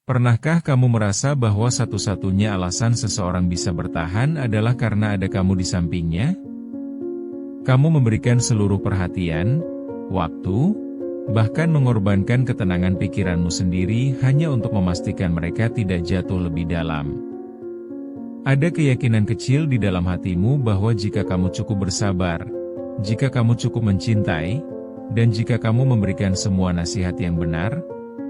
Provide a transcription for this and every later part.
Pernahkah kamu merasa bahwa satu-satunya alasan seseorang bisa bertahan adalah karena ada kamu di sampingnya? Kamu memberikan seluruh perhatian, waktu, bahkan mengorbankan ketenangan pikiranmu sendiri hanya untuk memastikan mereka tidak jatuh lebih dalam. Ada keyakinan kecil di dalam hatimu bahwa jika kamu cukup bersabar, jika kamu cukup mencintai, dan jika kamu memberikan semua nasihat yang benar,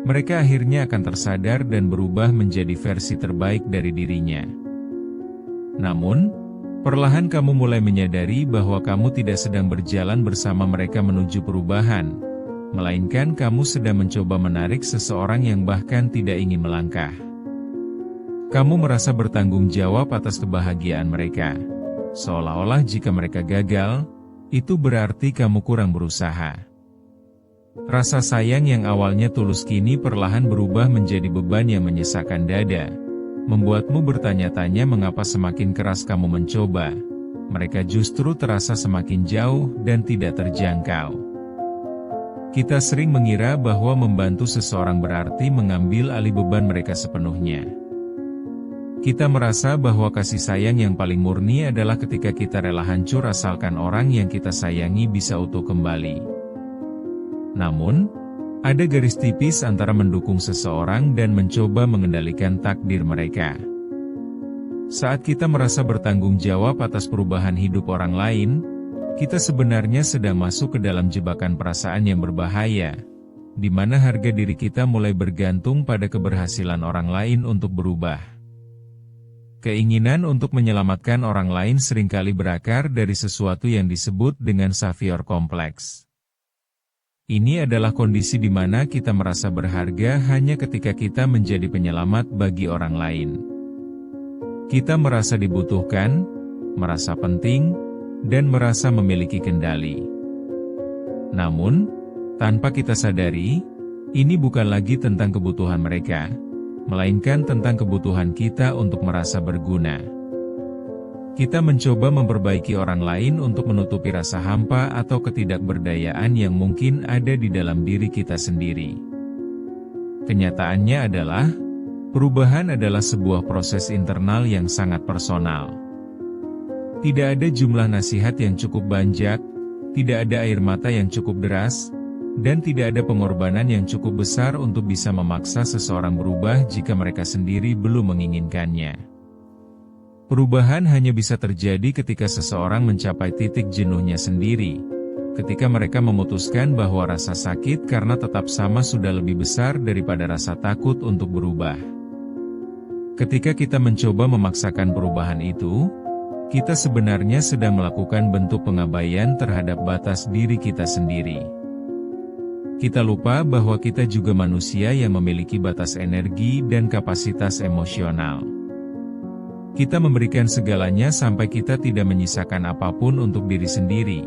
mereka akhirnya akan tersadar dan berubah menjadi versi terbaik dari dirinya. Namun, perlahan kamu mulai menyadari bahwa kamu tidak sedang berjalan bersama mereka menuju perubahan, melainkan kamu sedang mencoba menarik seseorang yang bahkan tidak ingin melangkah. Kamu merasa bertanggung jawab atas kebahagiaan mereka, seolah-olah jika mereka gagal, itu berarti kamu kurang berusaha. Rasa sayang yang awalnya tulus kini perlahan berubah menjadi beban yang menyesakkan dada, membuatmu bertanya-tanya mengapa semakin keras kamu mencoba, mereka justru terasa semakin jauh dan tidak terjangkau. Kita sering mengira bahwa membantu seseorang berarti mengambil alih beban mereka sepenuhnya. Kita merasa bahwa kasih sayang yang paling murni adalah ketika kita rela hancur asalkan orang yang kita sayangi bisa utuh kembali. Namun, ada garis tipis antara mendukung seseorang dan mencoba mengendalikan takdir mereka. Saat kita merasa bertanggung jawab atas perubahan hidup orang lain, kita sebenarnya sedang masuk ke dalam jebakan perasaan yang berbahaya, di mana harga diri kita mulai bergantung pada keberhasilan orang lain untuk berubah. Keinginan untuk menyelamatkan orang lain seringkali berakar dari sesuatu yang disebut dengan savior kompleks. Ini adalah kondisi di mana kita merasa berharga hanya ketika kita menjadi penyelamat bagi orang lain. Kita merasa dibutuhkan, merasa penting, dan merasa memiliki kendali. Namun, tanpa kita sadari, ini bukan lagi tentang kebutuhan mereka, melainkan tentang kebutuhan kita untuk merasa berguna. Kita mencoba memperbaiki orang lain untuk menutupi rasa hampa atau ketidakberdayaan yang mungkin ada di dalam diri kita sendiri. Kenyataannya adalah, perubahan adalah sebuah proses internal yang sangat personal. Tidak ada jumlah nasihat yang cukup banyak, tidak ada air mata yang cukup deras, dan tidak ada pengorbanan yang cukup besar untuk bisa memaksa seseorang berubah jika mereka sendiri belum menginginkannya. Perubahan hanya bisa terjadi ketika seseorang mencapai titik jenuhnya sendiri, ketika mereka memutuskan bahwa rasa sakit karena tetap sama sudah lebih besar daripada rasa takut untuk berubah. Ketika kita mencoba memaksakan perubahan itu, kita sebenarnya sedang melakukan bentuk pengabaian terhadap batas diri kita sendiri. Kita lupa bahwa kita juga manusia yang memiliki batas energi dan kapasitas emosional. Kita memberikan segalanya sampai kita tidak menyisakan apapun untuk diri sendiri.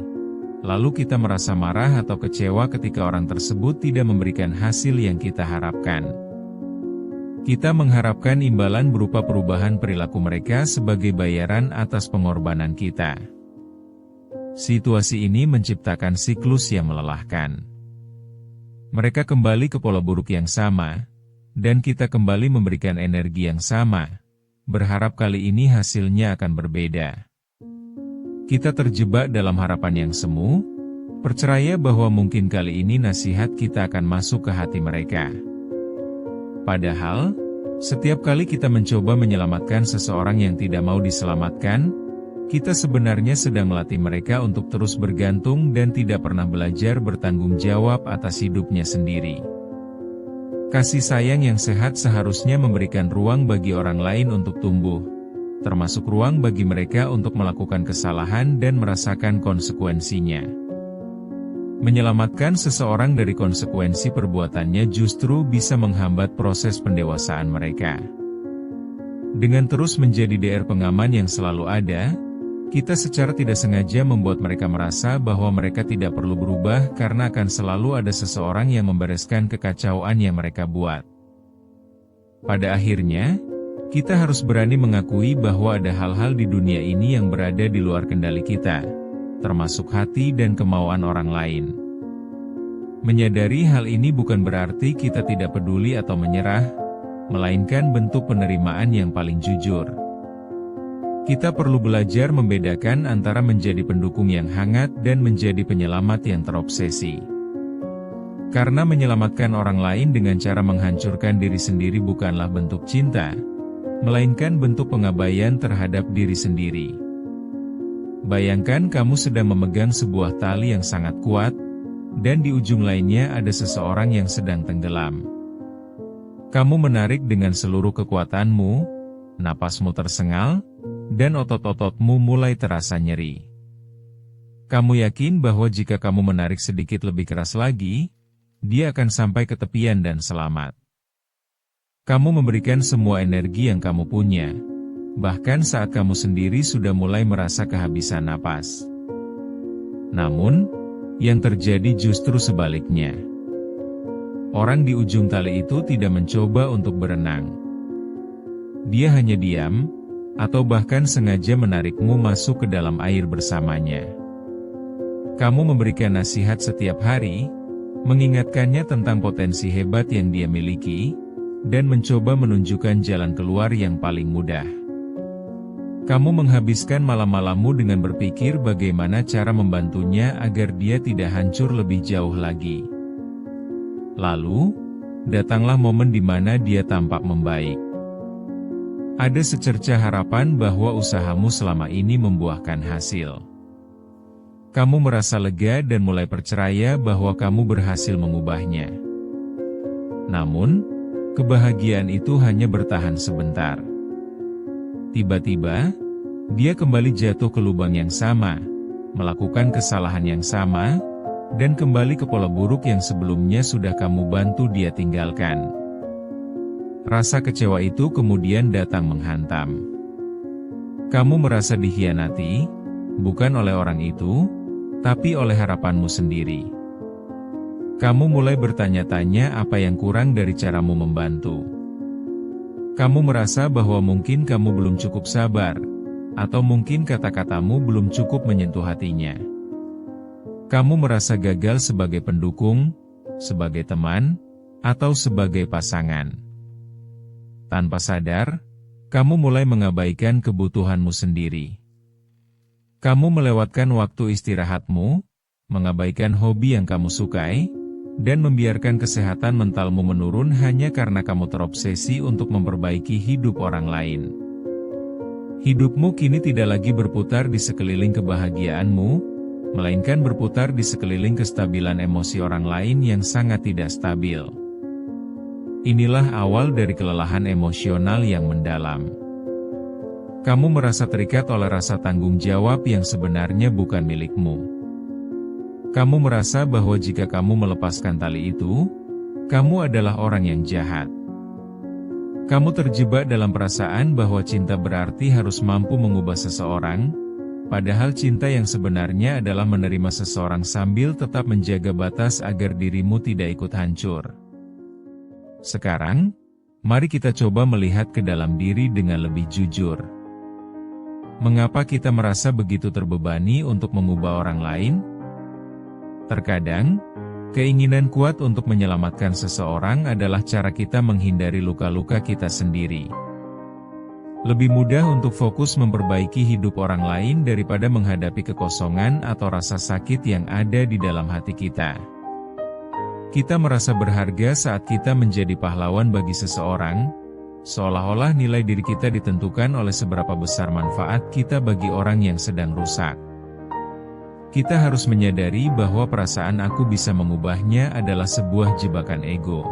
Lalu kita merasa marah atau kecewa ketika orang tersebut tidak memberikan hasil yang kita harapkan. Kita mengharapkan imbalan berupa perubahan perilaku mereka sebagai bayaran atas pengorbanan kita. Situasi ini menciptakan siklus yang melelahkan. Mereka kembali ke pola buruk yang sama, dan kita kembali memberikan energi yang sama, berharap kali ini hasilnya akan berbeda. Kita terjebak dalam harapan yang semu, percaya bahwa mungkin kali ini nasihat kita akan masuk ke hati mereka. Padahal, setiap kali kita mencoba menyelamatkan seseorang yang tidak mau diselamatkan, kita sebenarnya sedang melatih mereka untuk terus bergantung dan tidak pernah belajar bertanggung jawab atas hidupnya sendiri. Kasih sayang yang sehat seharusnya memberikan ruang bagi orang lain untuk tumbuh, termasuk ruang bagi mereka untuk melakukan kesalahan dan merasakan konsekuensinya. Menyelamatkan seseorang dari konsekuensi perbuatannya justru bisa menghambat proses pendewasaan mereka. Dengan terus menjadi DR pengaman yang selalu ada, kita secara tidak sengaja membuat mereka merasa bahwa mereka tidak perlu berubah karena akan selalu ada seseorang yang membereskan kekacauan yang mereka buat. Pada akhirnya, kita harus berani mengakui bahwa ada hal-hal di dunia ini yang berada di luar kendali kita, termasuk hati dan kemauan orang lain. Menyadari hal ini bukan berarti kita tidak peduli atau menyerah, melainkan bentuk penerimaan yang paling jujur. Kita perlu belajar membedakan antara menjadi pendukung yang hangat dan menjadi penyelamat yang terobsesi. Karena menyelamatkan orang lain dengan cara menghancurkan diri sendiri bukanlah bentuk cinta, melainkan bentuk pengabaian terhadap diri sendiri. Bayangkan kamu sedang memegang sebuah tali yang sangat kuat, dan di ujung lainnya ada seseorang yang sedang tenggelam. Kamu menarik dengan seluruh kekuatanmu, napasmu tersengal, dan otot-ototmu mulai terasa nyeri. Kamu yakin bahwa jika kamu menarik sedikit lebih keras lagi, dia akan sampai ke tepian dan selamat. Kamu memberikan semua energi yang kamu punya, bahkan saat kamu sendiri sudah mulai merasa kehabisan napas. Namun, yang terjadi justru sebaliknya. Orang di ujung tali itu tidak mencoba untuk berenang. Dia hanya diam, atau bahkan sengaja menarikmu masuk ke dalam air bersamanya. Kamu memberikan nasihat setiap hari, mengingatkannya tentang potensi hebat yang dia miliki, dan mencoba menunjukkan jalan keluar yang paling mudah. Kamu menghabiskan malam-malammu dengan berpikir bagaimana cara membantunya agar dia tidak hancur lebih jauh lagi. Lalu, datanglah momen di mana dia tampak membaik. Ada secercah harapan bahwa usahamu selama ini membuahkan hasil. Kamu merasa lega dan mulai percaya bahwa kamu berhasil mengubahnya. Namun, kebahagiaan itu hanya bertahan sebentar. Tiba-tiba, dia kembali jatuh ke lubang yang sama, melakukan kesalahan yang sama, dan kembali ke pola buruk yang sebelumnya sudah kamu bantu dia tinggalkan. Rasa kecewa itu kemudian datang menghantam. Kamu merasa dikhianati, bukan oleh orang itu, tapi oleh harapanmu sendiri. Kamu mulai bertanya-tanya apa yang kurang dari caramu membantu. Kamu merasa bahwa mungkin kamu belum cukup sabar, atau mungkin kata-katamu belum cukup menyentuh hatinya. Kamu merasa gagal sebagai pendukung, sebagai teman, atau sebagai pasangan. Tanpa sadar, kamu mulai mengabaikan kebutuhanmu sendiri. Kamu melewatkan waktu istirahatmu, mengabaikan hobi yang kamu sukai, dan membiarkan kesehatan mentalmu menurun hanya karena kamu terobsesi untuk memperbaiki hidup orang lain. Hidupmu kini tidak lagi berputar di sekeliling kebahagiaanmu, melainkan berputar di sekeliling kestabilan emosi orang lain yang sangat tidak stabil. Inilah awal dari kelelahan emosional yang mendalam. Kamu merasa terikat oleh rasa tanggung jawab yang sebenarnya bukan milikmu. Kamu merasa bahwa jika kamu melepaskan tali itu, kamu adalah orang yang jahat. Kamu terjebak dalam perasaan bahwa cinta berarti harus mampu mengubah seseorang, padahal cinta yang sebenarnya adalah menerima seseorang sambil tetap menjaga batas agar dirimu tidak ikut hancur. Sekarang, mari kita coba melihat ke dalam diri dengan lebih jujur. Mengapa kita merasa begitu terbebani untuk mengubah orang lain? Terkadang, keinginan kuat untuk menyelamatkan seseorang adalah cara kita menghindari luka-luka kita sendiri. Lebih mudah untuk fokus memperbaiki hidup orang lain daripada menghadapi kekosongan atau rasa sakit yang ada di dalam hati kita. Kita merasa berharga saat kita menjadi pahlawan bagi seseorang, seolah-olah nilai diri kita ditentukan oleh seberapa besar manfaat kita bagi orang yang sedang rusak. Kita harus menyadari bahwa perasaan aku bisa mengubahnya adalah sebuah jebakan ego.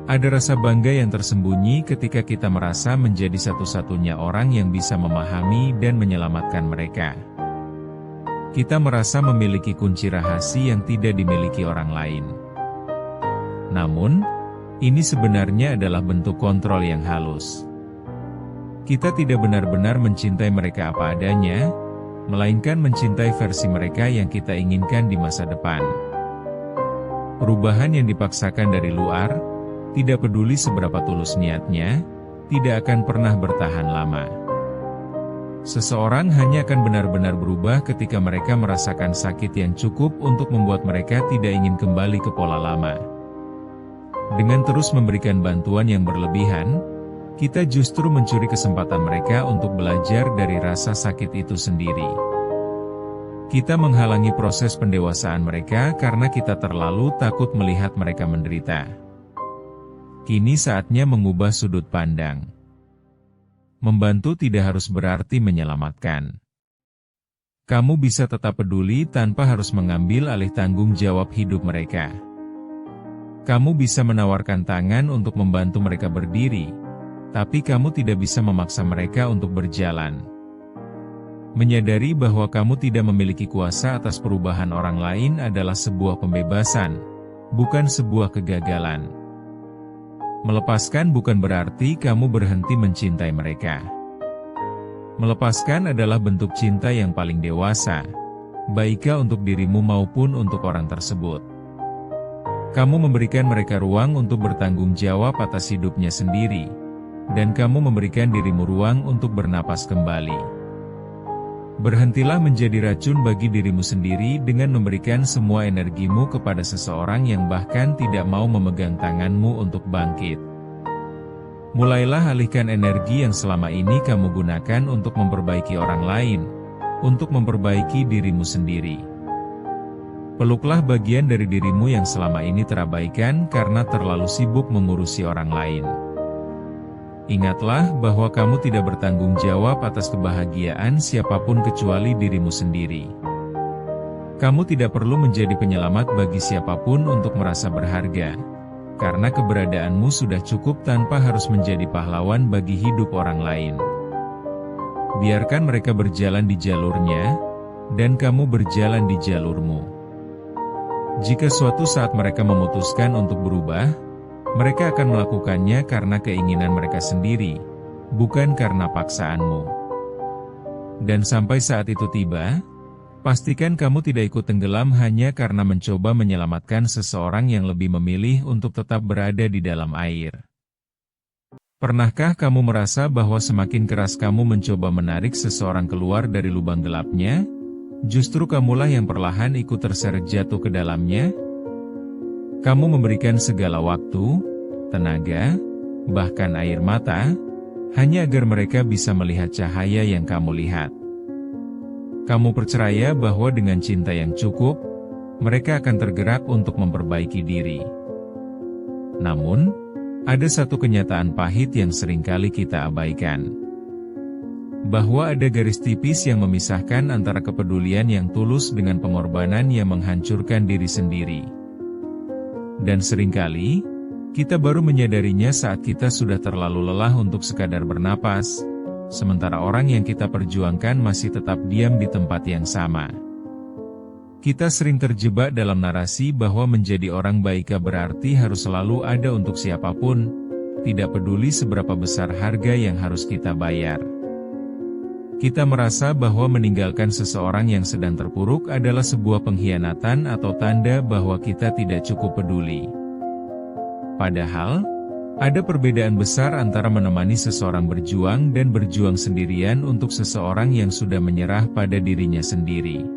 Ada rasa bangga yang tersembunyi ketika kita merasa menjadi satu-satunya orang yang bisa memahami dan menyelamatkan mereka. Kita merasa memiliki kunci rahasia yang tidak dimiliki orang lain. Namun, ini sebenarnya adalah bentuk kontrol yang halus. Kita tidak benar-benar mencintai mereka apa adanya, melainkan mencintai versi mereka yang kita inginkan di masa depan. Perubahan yang dipaksakan dari luar, tidak peduli seberapa tulus niatnya, tidak akan pernah bertahan lama. Seseorang hanya akan benar-benar berubah ketika mereka merasakan sakit yang cukup untuk membuat mereka tidak ingin kembali ke pola lama. Dengan terus memberikan bantuan yang berlebihan, kita justru mencuri kesempatan mereka untuk belajar dari rasa sakit itu sendiri. Kita menghalangi proses pendewasaan mereka karena kita terlalu takut melihat mereka menderita. Kini saatnya mengubah sudut pandang. Membantu tidak harus berarti menyelamatkan. Kamu bisa tetap peduli tanpa harus mengambil alih tanggung jawab hidup mereka. Kamu bisa menawarkan tangan untuk membantu mereka berdiri, tapi kamu tidak bisa memaksa mereka untuk berjalan. Menyadari bahwa kamu tidak memiliki kuasa atas perubahan orang lain adalah sebuah pembebasan, bukan sebuah kegagalan. Melepaskan bukan berarti kamu berhenti mencintai mereka. Melepaskan adalah bentuk cinta yang paling dewasa, baiknya untuk dirimu maupun untuk orang tersebut. Kamu memberikan mereka ruang untuk bertanggung jawab atas hidupnya sendiri, dan kamu memberikan dirimu ruang untuk bernapas kembali. Berhentilah menjadi racun bagi dirimu sendiri dengan memberikan semua energimu kepada seseorang yang bahkan tidak mau memegang tanganmu untuk bangkit. Mulailah alihkan energi yang selama ini kamu gunakan untuk memperbaiki orang lain, untuk memperbaiki dirimu sendiri. Peluklah bagian dari dirimu yang selama ini terabaikan karena terlalu sibuk mengurusi orang lain. Ingatlah bahwa kamu tidak bertanggung jawab atas kebahagiaan siapapun kecuali dirimu sendiri. Kamu tidak perlu menjadi penyelamat bagi siapapun untuk merasa berharga, karena keberadaanmu sudah cukup tanpa harus menjadi pahlawan bagi hidup orang lain. Biarkan mereka berjalan di jalurnya, dan kamu berjalan di jalurmu. Jika suatu saat mereka memutuskan untuk berubah, mereka akan melakukannya karena keinginan mereka sendiri, bukan karena paksaanmu. Dan sampai saat itu tiba, pastikan kamu tidak ikut tenggelam hanya karena mencoba menyelamatkan seseorang yang lebih memilih untuk tetap berada di dalam air. Pernahkah kamu merasa bahwa semakin keras kamu mencoba menarik seseorang keluar dari lubang gelapnya, justru kamulah yang perlahan ikut terseret jatuh ke dalamnya? Kamu memberikan segala waktu, tenaga, bahkan air mata, hanya agar mereka bisa melihat cahaya yang kamu lihat. Kamu percaya bahwa dengan cinta yang cukup, mereka akan tergerak untuk memperbaiki diri. Namun, ada satu kenyataan pahit yang seringkali kita abaikan. Bahwa ada garis tipis yang memisahkan antara kepedulian yang tulus dengan pengorbanan yang menghancurkan diri sendiri. Dan seringkali, kita baru menyadarinya saat kita sudah terlalu lelah untuk sekadar bernapas, sementara orang yang kita perjuangkan masih tetap diam di tempat yang sama. Kita sering terjebak dalam narasi bahwa menjadi orang baik berarti harus selalu ada untuk siapapun, tidak peduli seberapa besar harga yang harus kita bayar. Kita merasa bahwa meninggalkan seseorang yang sedang terpuruk adalah sebuah pengkhianatan atau tanda bahwa kita tidak cukup peduli. Padahal, ada perbedaan besar antara menemani seseorang berjuang dan berjuang sendirian untuk seseorang yang sudah menyerah pada dirinya sendiri.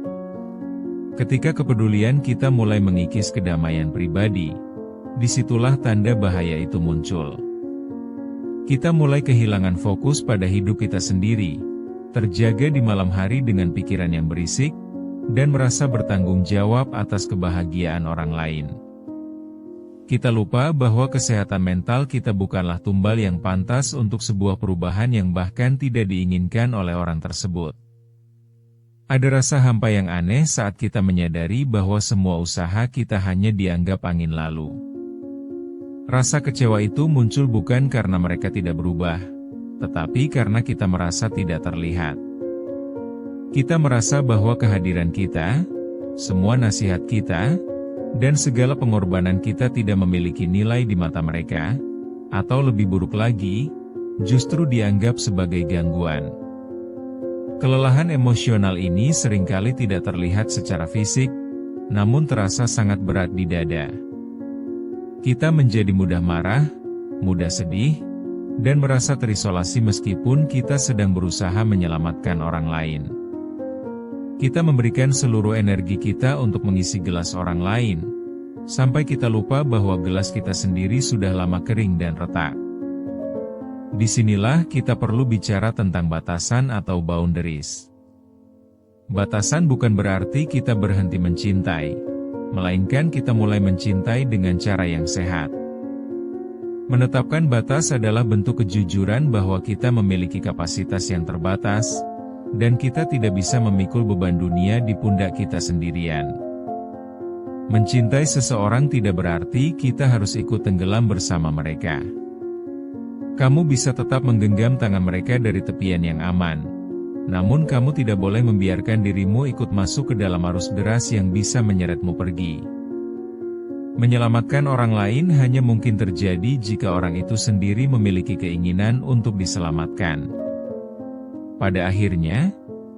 Ketika kepedulian kita mulai mengikis kedamaian pribadi, disitulah tanda bahaya itu muncul. Kita mulai kehilangan fokus pada hidup kita sendiri, terjaga di malam hari dengan pikiran yang berisik, dan merasa bertanggung jawab atas kebahagiaan orang lain. Kita lupa bahwa kesehatan mental kita bukanlah tumbal yang pantas untuk sebuah perubahan yang bahkan tidak diinginkan oleh orang tersebut. Ada rasa hampa yang aneh saat kita menyadari bahwa semua usaha kita hanya dianggap angin lalu. Rasa kecewa itu muncul bukan karena mereka tidak berubah, tetapi karena kita merasa tidak terlihat. Kita merasa bahwa kehadiran kita, semua nasihat kita, dan segala pengorbanan kita tidak memiliki nilai di mata mereka, atau lebih buruk lagi, justru dianggap sebagai gangguan. Kelelahan emosional ini seringkali tidak terlihat secara fisik, namun terasa sangat berat di dada. Kita menjadi mudah marah, mudah sedih, dan merasa terisolasi meskipun kita sedang berusaha menyelamatkan orang lain. Kita memberikan seluruh energi kita untuk mengisi gelas orang lain, sampai kita lupa bahwa gelas kita sendiri sudah lama kering dan retak. Disinilah kita perlu bicara tentang batasan atau boundaries. Batasan bukan berarti kita berhenti mencintai, melainkan kita mulai mencintai dengan cara yang sehat. Menetapkan batas adalah bentuk kejujuran bahwa kita memiliki kapasitas yang terbatas, dan kita tidak bisa memikul beban dunia di pundak kita sendirian. Mencintai seseorang tidak berarti kita harus ikut tenggelam bersama mereka. Kamu bisa tetap menggenggam tangan mereka dari tepian yang aman, namun kamu tidak boleh membiarkan dirimu ikut masuk ke dalam arus deras yang bisa menyeretmu pergi. Menyelamatkan orang lain hanya mungkin terjadi jika orang itu sendiri memiliki keinginan untuk diselamatkan. Pada akhirnya,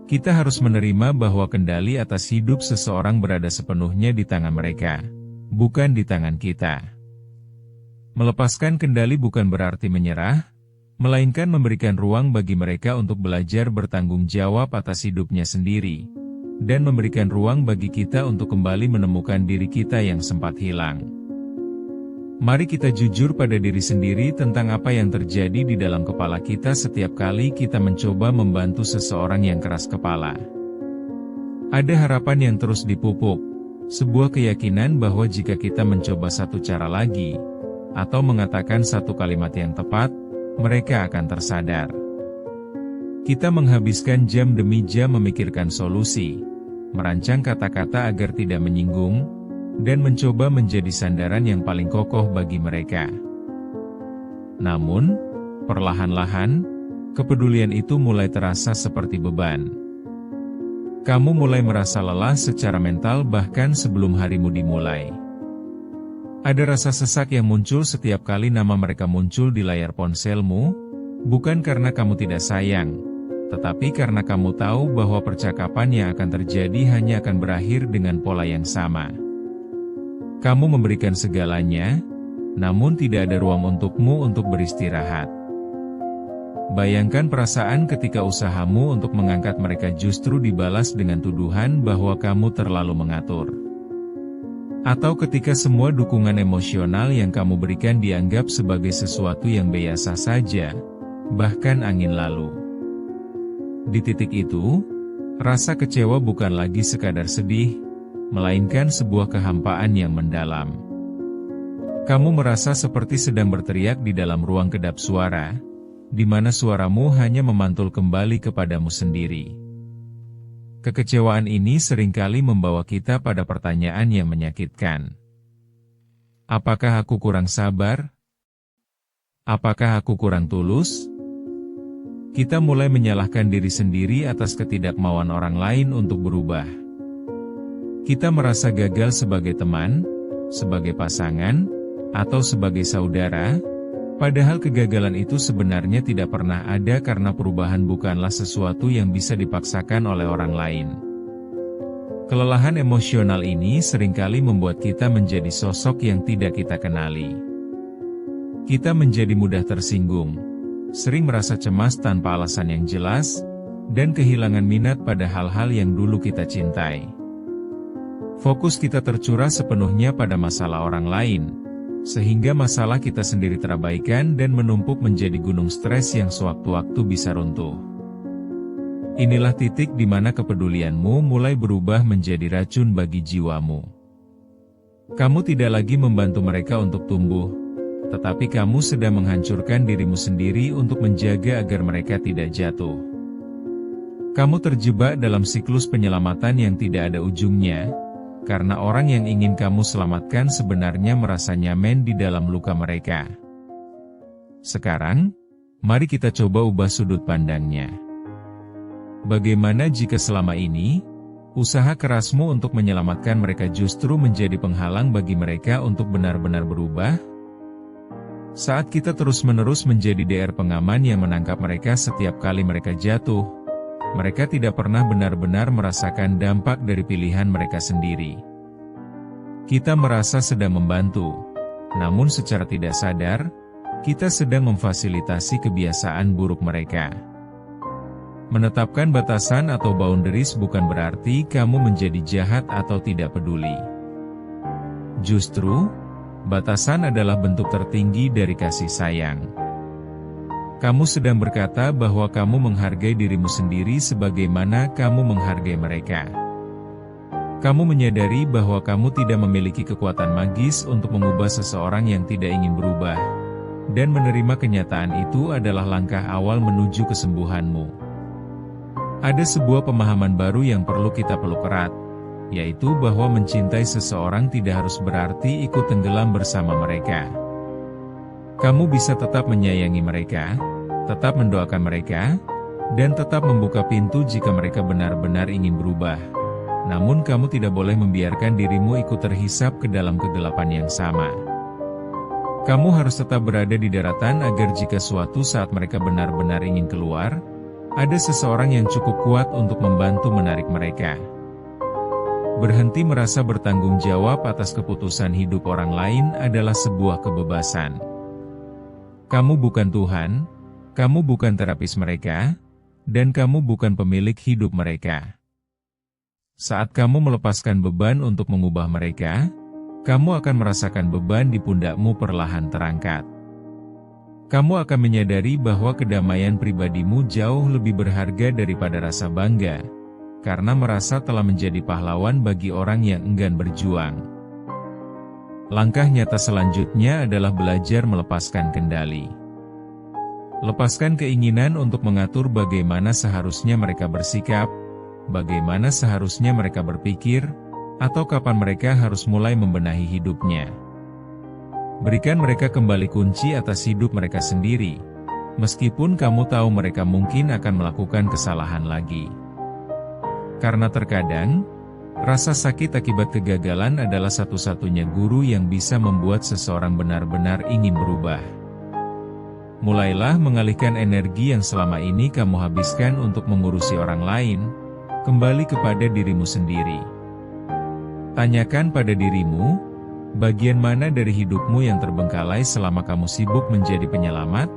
kita harus menerima bahwa kendali atas hidup seseorang berada sepenuhnya di tangan mereka, bukan di tangan kita. Melepaskan kendali bukan berarti menyerah, melainkan memberikan ruang bagi mereka untuk belajar bertanggung jawab atas hidupnya sendiri, dan memberikan ruang bagi kita untuk kembali menemukan diri kita yang sempat hilang. Mari kita jujur pada diri sendiri tentang apa yang terjadi di dalam kepala kita setiap kali kita mencoba membantu seseorang yang keras kepala. Ada harapan yang terus dipupuk, sebuah keyakinan bahwa jika kita mencoba satu cara lagi, atau mengatakan satu kalimat yang tepat, mereka akan tersadar. Kita menghabiskan jam demi jam memikirkan solusi, merancang kata-kata agar tidak menyinggung, dan mencoba menjadi sandaran yang paling kokoh bagi mereka. Namun, perlahan-lahan, kepedulian itu mulai terasa seperti beban. Kamu mulai merasa lelah secara mental bahkan sebelum harimu dimulai. Ada rasa sesak yang muncul setiap kali nama mereka muncul di layar ponselmu, bukan karena kamu tidak sayang, tetapi karena kamu tahu bahwa percakapan yang akan terjadi hanya akan berakhir dengan pola yang sama. Kamu memberikan segalanya, namun tidak ada ruang untukmu untuk beristirahat. Bayangkan perasaan ketika usahamu untuk mengangkat mereka justru dibalas dengan tuduhan bahwa kamu terlalu mengatur. Atau ketika semua dukungan emosional yang kamu berikan dianggap sebagai sesuatu yang biasa saja, bahkan angin lalu. Di titik itu, rasa kecewa bukan lagi sekadar sedih, melainkan sebuah kehampaan yang mendalam. Kamu merasa seperti sedang berteriak di dalam ruang kedap suara, di mana suaramu hanya memantul kembali kepadamu sendiri. Kekecewaan ini seringkali membawa kita pada pertanyaan yang menyakitkan. Apakah aku kurang sabar? Apakah aku kurang tulus? Kita mulai menyalahkan diri sendiri atas ketidakmauan orang lain untuk berubah. Kita merasa gagal sebagai teman, sebagai pasangan, atau sebagai saudara, padahal kegagalan itu sebenarnya tidak pernah ada karena perubahan bukanlah sesuatu yang bisa dipaksakan oleh orang lain. Kelelahan emosional ini seringkali membuat kita menjadi sosok yang tidak kita kenali. Kita menjadi mudah tersinggung, sering merasa cemas tanpa alasan yang jelas, dan kehilangan minat pada hal-hal yang dulu kita cintai. Fokus kita tercurah sepenuhnya pada masalah orang lain, sehingga masalah kita sendiri terabaikan dan menumpuk menjadi gunung stres yang sewaktu-waktu bisa runtuh. Inilah titik di mana kepedulianmu mulai berubah menjadi racun bagi jiwamu. Kamu tidak lagi membantu mereka untuk tumbuh, tetapi kamu sedang menghancurkan dirimu sendiri untuk menjaga agar mereka tidak jatuh. Kamu terjebak dalam siklus penyelamatan yang tidak ada ujungnya, karena orang yang ingin kamu selamatkan sebenarnya merasa nyaman di dalam luka mereka. Sekarang, mari kita coba ubah sudut pandangnya. Bagaimana jika selama ini, usaha kerasmu untuk menyelamatkan mereka justru menjadi penghalang bagi mereka untuk benar-benar berubah? Saat kita terus-menerus menjadi DR pengaman yang menangkap mereka setiap kali mereka jatuh, mereka tidak pernah benar-benar merasakan dampak dari pilihan mereka sendiri. Kita merasa sedang membantu, namun secara tidak sadar, kita sedang memfasilitasi kebiasaan buruk mereka. Menetapkan batasan atau boundaries bukan berarti kamu menjadi jahat atau tidak peduli. Justru, batasan adalah bentuk tertinggi dari kasih sayang. Kamu sedang berkata bahwa kamu menghargai dirimu sendiri sebagaimana kamu menghargai mereka. Kamu menyadari bahwa kamu tidak memiliki kekuatan magis untuk mengubah seseorang yang tidak ingin berubah. Dan menerima kenyataan itu adalah langkah awal menuju kesembuhanmu. Ada sebuah pemahaman baru yang perlu kita peluk erat, yaitu bahwa mencintai seseorang tidak harus berarti ikut tenggelam bersama mereka. Kamu bisa tetap menyayangi mereka, tetap mendoakan mereka, dan tetap membuka pintu jika mereka benar-benar ingin berubah. Namun kamu tidak boleh membiarkan dirimu ikut terhisap ke dalam kegelapan yang sama. Kamu harus tetap berada di daratan agar jika suatu saat mereka benar-benar ingin keluar, ada seseorang yang cukup kuat untuk membantu menarik mereka. Berhenti merasa bertanggung jawab atas keputusan hidup orang lain adalah sebuah kebebasan. Kamu bukan Tuhan, kamu bukan terapis mereka, dan kamu bukan pemilik hidup mereka. Saat kamu melepaskan beban untuk mengubah mereka, kamu akan merasakan beban di pundakmu perlahan terangkat. Kamu akan menyadari bahwa kedamaian pribadimu jauh lebih berharga daripada rasa bangga, karena merasa telah menjadi pahlawan bagi orang yang enggan berjuang. Langkah nyata selanjutnya adalah belajar melepaskan kendali. Lepaskan keinginan untuk mengatur bagaimana seharusnya mereka bersikap, bagaimana seharusnya mereka berpikir, atau kapan mereka harus mulai membenahi hidupnya. Berikan mereka kembali kunci atas hidup mereka sendiri, meskipun kamu tahu mereka mungkin akan melakukan kesalahan lagi. Karena terkadang, rasa sakit akibat kegagalan adalah satu-satunya guru yang bisa membuat seseorang benar-benar ingin berubah. Mulailah mengalihkan energi yang selama ini kamu habiskan untuk mengurusi orang lain, kembali kepada dirimu sendiri. Tanyakan pada dirimu, bagian mana dari hidupmu yang terbengkalai selama kamu sibuk menjadi penyelamat?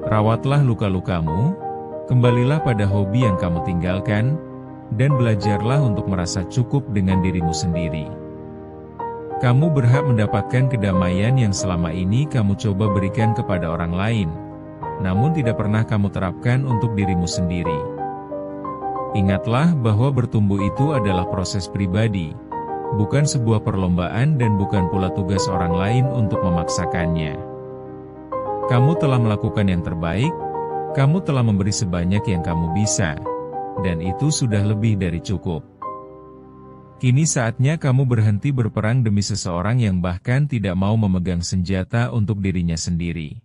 Rawatlah luka-lukamu, kembalilah pada hobi yang kamu tinggalkan, dan belajarlah untuk merasa cukup dengan dirimu sendiri. Kamu berhak mendapatkan kedamaian yang selama ini kamu coba berikan kepada orang lain, namun tidak pernah kamu terapkan untuk dirimu sendiri. Ingatlah bahwa bertumbuh itu adalah proses pribadi, bukan sebuah perlombaan dan bukan pula tugas orang lain untuk memaksakannya. Kamu telah melakukan yang terbaik, kamu telah memberi sebanyak yang kamu bisa, dan itu sudah lebih dari cukup. Kini saatnya kamu berhenti berperang demi seseorang yang bahkan tidak mau memegang senjata untuk dirinya sendiri.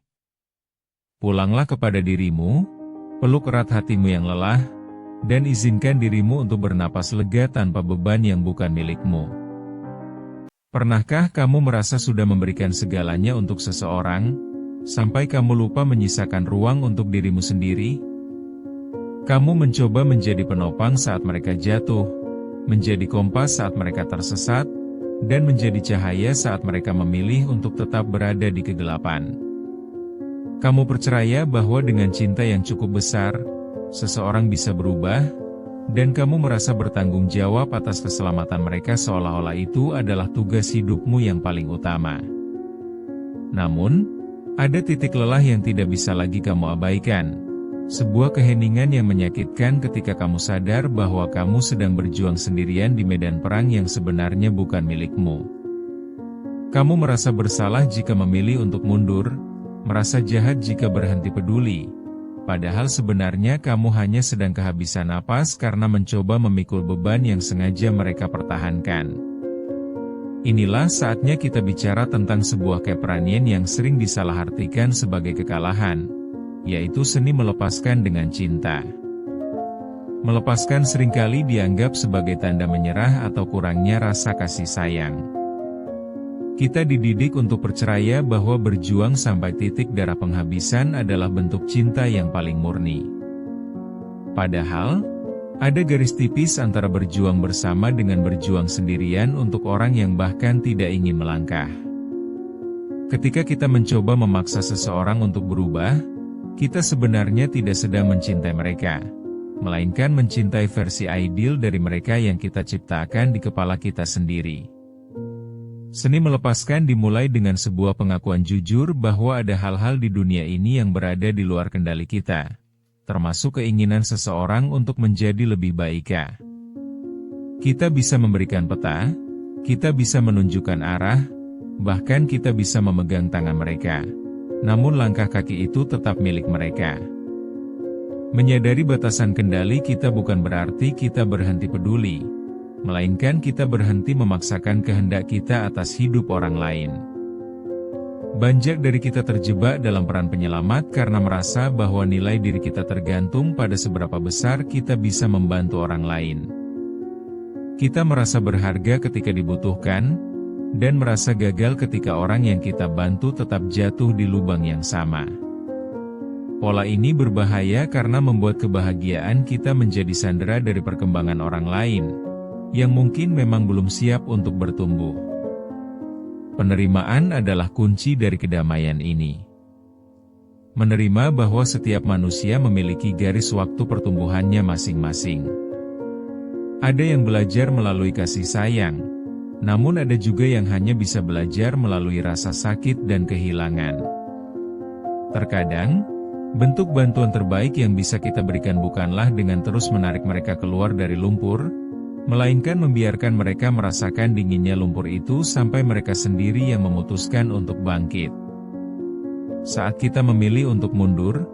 Pulanglah kepada dirimu, peluk erat hatimu yang lelah, dan izinkan dirimu untuk bernapas lega tanpa beban yang bukan milikmu. Pernahkah kamu merasa sudah memberikan segalanya untuk seseorang, sampai kamu lupa menyisakan ruang untuk dirimu sendiri? Kamu mencoba menjadi penopang saat mereka jatuh, menjadi kompas saat mereka tersesat, dan menjadi cahaya saat mereka memilih untuk tetap berada di kegelapan. Kamu percaya bahwa dengan cinta yang cukup besar, seseorang bisa berubah, dan kamu merasa bertanggung jawab atas keselamatan mereka seolah-olah itu adalah tugas hidupmu yang paling utama. Namun, ada titik lelah yang tidak bisa lagi kamu abaikan. Sebuah keheningan yang menyakitkan ketika kamu sadar bahwa kamu sedang berjuang sendirian di medan perang yang sebenarnya bukan milikmu. Kamu merasa bersalah jika memilih untuk mundur, merasa jahat jika berhenti peduli. Padahal sebenarnya kamu hanya sedang kehabisan napas karena mencoba memikul beban yang sengaja mereka pertahankan. Inilah saatnya kita bicara tentang sebuah keberanian yang sering disalahartikan sebagai kekalahan, yaitu seni melepaskan dengan cinta. Melepaskan seringkali dianggap sebagai tanda menyerah atau kurangnya rasa kasih sayang. Kita dididik untuk percaya bahwa berjuang sampai titik darah penghabisan adalah bentuk cinta yang paling murni. Padahal, ada garis tipis antara berjuang bersama dengan berjuang sendirian untuk orang yang bahkan tidak ingin melangkah. Ketika kita mencoba memaksa seseorang untuk berubah, kita sebenarnya tidak sedang mencintai mereka, melainkan mencintai versi ideal dari mereka yang kita ciptakan di kepala kita sendiri. Seni melepaskan dimulai dengan sebuah pengakuan jujur bahwa ada hal-hal di dunia ini yang berada di luar kendali kita, termasuk keinginan seseorang untuk menjadi lebih baik. Kita bisa memberikan peta, kita bisa menunjukkan arah, bahkan kita bisa memegang tangan mereka. Namun langkah kaki itu tetap milik mereka. Menyadari batasan kendali kita bukan berarti kita berhenti peduli, melainkan kita berhenti memaksakan kehendak kita atas hidup orang lain. Banyak dari kita terjebak dalam peran penyelamat karena merasa bahwa nilai diri kita tergantung pada seberapa besar kita bisa membantu orang lain. Kita merasa berharga ketika dibutuhkan, dan merasa gagal ketika orang yang kita bantu tetap jatuh di lubang yang sama. Pola ini berbahaya karena membuat kebahagiaan kita menjadi sandera dari perkembangan orang lain, yang mungkin memang belum siap untuk bertumbuh. Penerimaan adalah kunci dari kedamaian ini. Menerima bahwa setiap manusia memiliki garis waktu pertumbuhannya masing-masing. Ada yang belajar melalui kasih sayang, namun ada juga yang hanya bisa belajar melalui rasa sakit dan kehilangan. Terkadang, bentuk bantuan terbaik yang bisa kita berikan bukanlah dengan terus menarik mereka keluar dari lumpur, melainkan membiarkan mereka merasakan dinginnya lumpur itu sampai mereka sendiri yang memutuskan untuk bangkit. Saat kita memilih untuk mundur,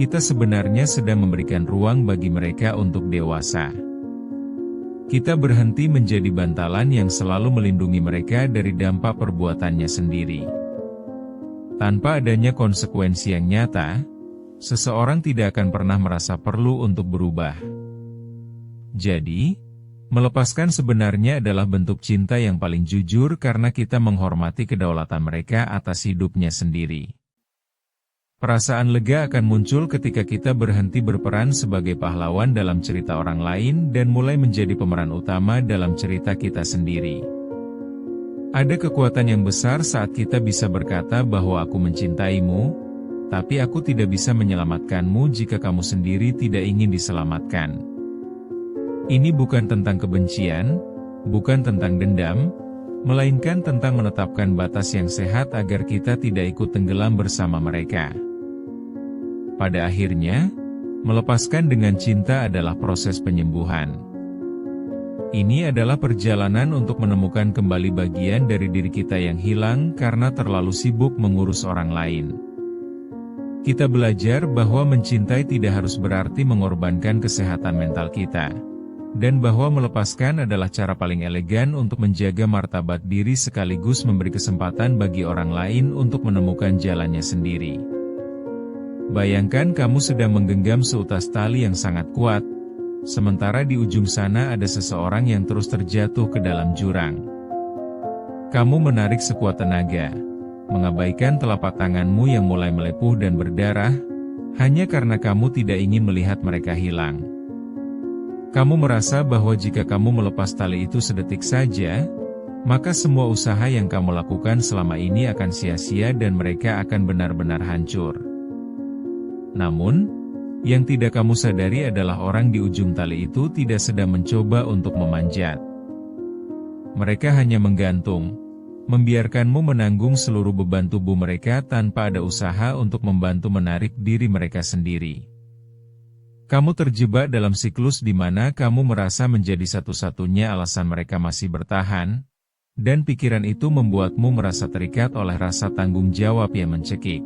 kita sebenarnya sedang memberikan ruang bagi mereka untuk dewasa. Kita berhenti menjadi bantalan yang selalu melindungi mereka dari dampak perbuatannya sendiri. Tanpa adanya konsekuensi yang nyata, seseorang tidak akan pernah merasa perlu untuk berubah. Jadi, melepaskan sebenarnya adalah bentuk cinta yang paling jujur karena kita menghormati kedaulatan mereka atas hidupnya sendiri. Perasaan lega akan muncul ketika kita berhenti berperan sebagai pahlawan dalam cerita orang lain dan mulai menjadi pemeran utama dalam cerita kita sendiri. Ada kekuatan yang besar saat kita bisa berkata bahwa aku mencintaimu, tapi aku tidak bisa menyelamatkanmu jika kamu sendiri tidak ingin diselamatkan. Ini bukan tentang kebencian, bukan tentang dendam, melainkan tentang menetapkan batas yang sehat agar kita tidak ikut tenggelam bersama mereka. Pada akhirnya, melepaskan dengan cinta adalah proses penyembuhan. Ini adalah perjalanan untuk menemukan kembali bagian dari diri kita yang hilang karena terlalu sibuk mengurus orang lain. Kita belajar bahwa mencintai tidak harus berarti mengorbankan kesehatan mental kita, dan bahwa melepaskan adalah cara paling elegan untuk menjaga martabat diri sekaligus memberi kesempatan bagi orang lain untuk menemukan jalannya sendiri. Bayangkan kamu sedang menggenggam seutas tali yang sangat kuat, sementara di ujung sana ada seseorang yang terus terjatuh ke dalam jurang. Kamu menarik sekuat tenaga, mengabaikan telapak tanganmu yang mulai melepuh dan berdarah, hanya karena kamu tidak ingin melihat mereka hilang. Kamu merasa bahwa jika kamu melepas tali itu sedetik saja, maka semua usaha yang kamu lakukan selama ini akan sia-sia dan mereka akan benar-benar hancur. Namun, yang tidak kamu sadari adalah orang di ujung tali itu tidak sedang mencoba untuk memanjat. Mereka hanya menggantung, membiarkanmu menanggung seluruh beban tubuh mereka tanpa ada usaha untuk membantu menarik diri mereka sendiri. Kamu terjebak dalam siklus di mana kamu merasa menjadi satu-satunya alasan mereka masih bertahan, dan pikiran itu membuatmu merasa terikat oleh rasa tanggung jawab yang mencekik.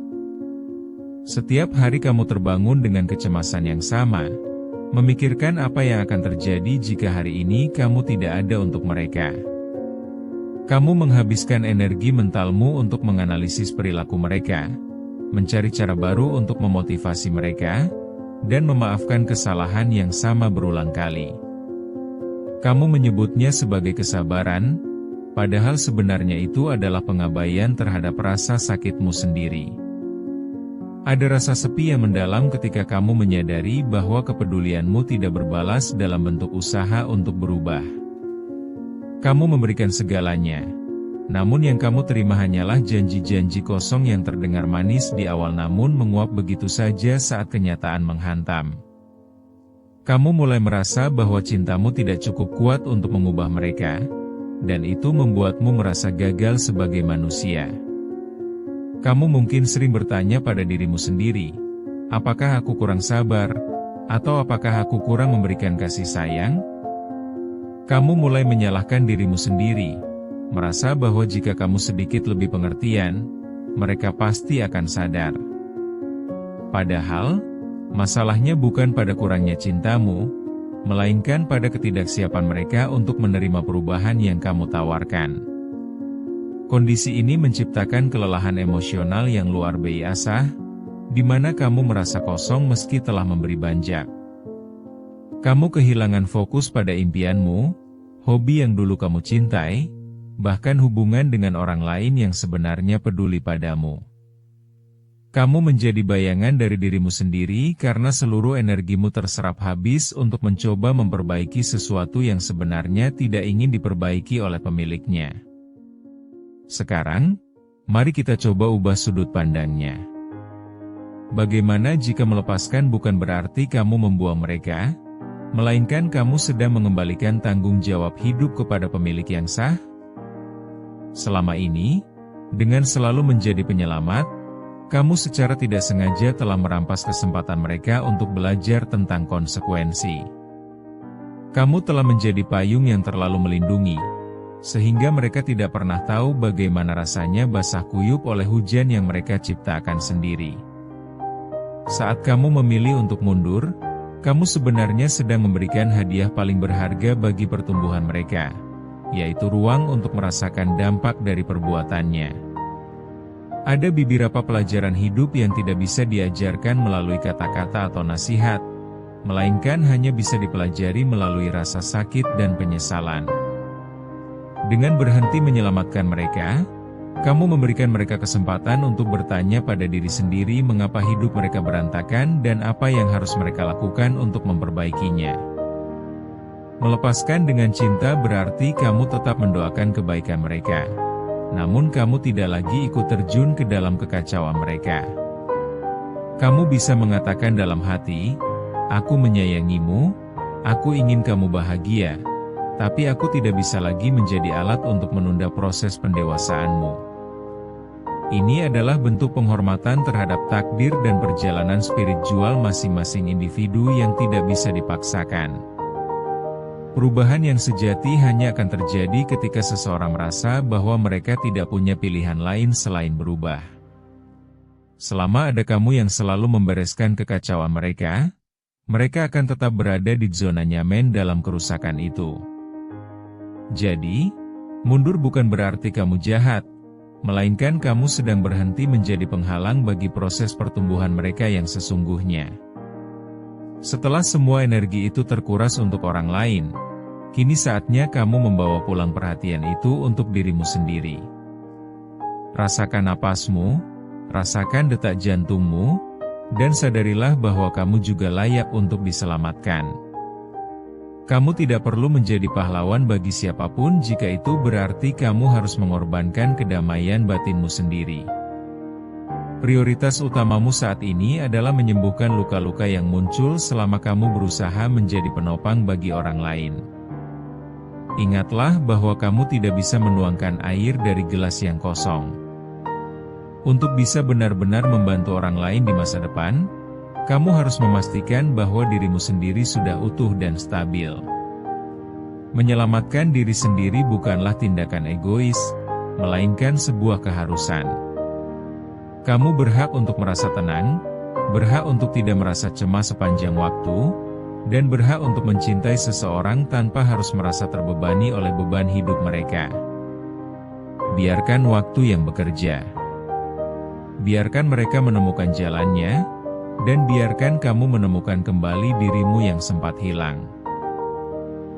Setiap hari kamu terbangun dengan kecemasan yang sama, memikirkan apa yang akan terjadi jika hari ini kamu tidak ada untuk mereka. Kamu menghabiskan energi mentalmu untuk menganalisis perilaku mereka, mencari cara baru untuk memotivasi mereka, dan memaafkan kesalahan yang sama berulang kali. Kamu menyebutnya sebagai kesabaran, padahal sebenarnya itu adalah pengabaian terhadap rasa sakitmu sendiri. Ada rasa sepi yang mendalam ketika kamu menyadari bahwa kepedulianmu tidak berbalas dalam bentuk usaha untuk berubah. Kamu memberikan segalanya, namun yang kamu terima hanyalah janji-janji kosong yang terdengar manis di awal namun menguap begitu saja saat kenyataan menghantam. Kamu mulai merasa bahwa cintamu tidak cukup kuat untuk mengubah mereka, dan itu membuatmu merasa gagal sebagai manusia. Kamu mungkin sering bertanya pada dirimu sendiri, apakah aku kurang sabar? Atau apakah aku kurang memberikan kasih sayang? Kamu mulai menyalahkan dirimu sendiri, merasa bahwa jika kamu sedikit lebih pengertian, mereka pasti akan sadar. Padahal, masalahnya bukan pada kurangnya cintamu, melainkan pada ketidaksiapan mereka untuk menerima perubahan yang kamu tawarkan. Kondisi ini menciptakan kelelahan emosional yang luar biasa, di mana kamu merasa kosong meski telah memberi banyak. Kamu kehilangan fokus pada impianmu, hobi yang dulu kamu cintai, bahkan hubungan dengan orang lain yang sebenarnya peduli padamu. Kamu menjadi bayangan dari dirimu sendiri karena seluruh energimu terserap habis untuk mencoba memperbaiki sesuatu yang sebenarnya tidak ingin diperbaiki oleh pemiliknya. Sekarang, mari kita coba ubah sudut pandangnya. Bagaimana jika melepaskan bukan berarti kamu membuang mereka, melainkan kamu sedang mengembalikan tanggung jawab hidup kepada pemilik yang sah? Selama ini, dengan selalu menjadi penyelamat, kamu secara tidak sengaja telah merampas kesempatan mereka untuk belajar tentang konsekuensi. Kamu telah menjadi payung yang terlalu melindungi, sehingga mereka tidak pernah tahu bagaimana rasanya basah kuyup oleh hujan yang mereka ciptakan sendiri. Saat kamu memilih untuk mundur, kamu sebenarnya sedang memberikan hadiah paling berharga bagi pertumbuhan mereka, yaitu ruang untuk merasakan dampak dari perbuatannya. Ada beberapa pelajaran hidup yang tidak bisa diajarkan melalui kata-kata atau nasihat, melainkan hanya bisa dipelajari melalui rasa sakit dan penyesalan. Dengan berhenti menyelamatkan mereka, kamu memberikan mereka kesempatan untuk bertanya pada diri sendiri mengapa hidup mereka berantakan dan apa yang harus mereka lakukan untuk memperbaikinya. Melepaskan dengan cinta berarti kamu tetap mendoakan kebaikan mereka, namun kamu tidak lagi ikut terjun ke dalam kekacauan mereka. Kamu bisa mengatakan dalam hati, "Aku menyayangimu, aku ingin kamu bahagia. Tapi aku tidak bisa lagi menjadi alat untuk menunda proses pendewasaanmu." Ini adalah bentuk penghormatan terhadap takdir dan perjalanan spiritual masing-masing individu yang tidak bisa dipaksakan. Perubahan yang sejati hanya akan terjadi ketika seseorang merasa bahwa mereka tidak punya pilihan lain selain berubah. Selama ada kamu yang selalu membereskan kekacauan mereka, mereka akan tetap berada di zona nyaman dalam kerusakan itu. Jadi, mundur bukan berarti kamu jahat, melainkan kamu sedang berhenti menjadi penghalang bagi proses pertumbuhan mereka yang sesungguhnya. Setelah semua energi itu terkuras untuk orang lain, kini saatnya kamu membawa pulang perhatian itu untuk dirimu sendiri. Rasakan napasmu, rasakan detak jantungmu, dan sadarilah bahwa kamu juga layak untuk diselamatkan. Kamu tidak perlu menjadi pahlawan bagi siapapun jika itu berarti kamu harus mengorbankan kedamaian batinmu sendiri. Prioritas utamamu saat ini adalah menyembuhkan luka-luka yang muncul selama kamu berusaha menjadi penopang bagi orang lain. Ingatlah bahwa kamu tidak bisa menuangkan air dari gelas yang kosong. Untuk bisa benar-benar membantu orang lain di masa depan, kamu harus memastikan bahwa dirimu sendiri sudah utuh dan stabil. Menyelamatkan diri sendiri bukanlah tindakan egois, melainkan sebuah keharusan. Kamu berhak untuk merasa tenang, berhak untuk tidak merasa cemas sepanjang waktu, dan berhak untuk mencintai seseorang tanpa harus merasa terbebani oleh beban hidup mereka. Biarkan waktu yang bekerja. Biarkan mereka menemukan jalannya, dan biarkan kamu menemukan kembali dirimu yang sempat hilang.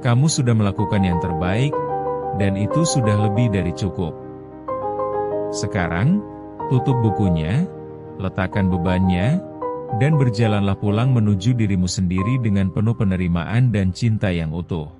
Kamu sudah melakukan yang terbaik, dan itu sudah lebih dari cukup. Sekarang, tutup bukunya, letakkan bebannya, dan berjalanlah pulang menuju dirimu sendiri dengan penuh penerimaan dan cinta yang utuh.